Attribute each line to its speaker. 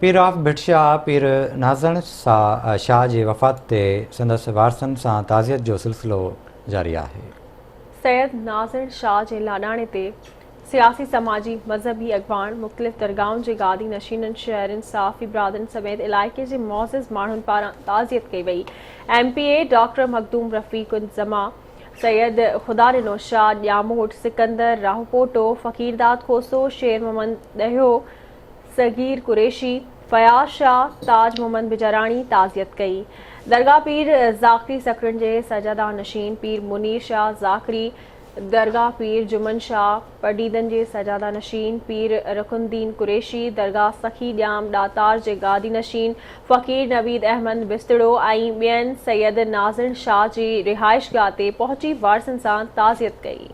Speaker 1: पीर of भिटशाह पीर नाज़ण शाह जी वफ़ात ते संदसि वारसनि सां ताज़ियत जो सिलसिलो जारी आहे।
Speaker 2: सैयद नाज़िर शाह जे लाॾाणे ते सियासी समाजी मज़हबी अॻवान मुख़्तलिफ़ दरगाहुनि जे गादी नशीननि शहरनि साफ़ी बिरादरनि समेत इलाइक़े जे मुअज़्ज़ज़ माण्हुनि पारां ताज़ियत कई वई। MPA डॉक्टर मखदूम रफ़ीक़ुज़्ज़मा, सैयद ख़ुदारिनो शाह ॼामोट, सिकंदर राहपोटो, फ़कीरदाद खोसो, शेर मोहम्मद ॾहियो, सगीर कुरैशी, फयाज़ शाह, ताज मोहम्मद बिजराणी ताज़ियत कई। दरगाह पीर ज़ाकरी सकरन जे सजदा नशीन पीर मुनीर शाह ज़ाकरी, दरगाह पीर जुमन शाह पडीदन जे सजादा नशीन पीर रकुनदीन कुरैशी, दरगाह सखी ॼाम ॾातार जे गादी नशीन फ़कीर नवीद अहमद बिस्तड़ो ऐं ॿियनि सैयद नाज़िर शाह जी रिहाइशगाह ते पहुची वारसनि सां ताज़ियत कई।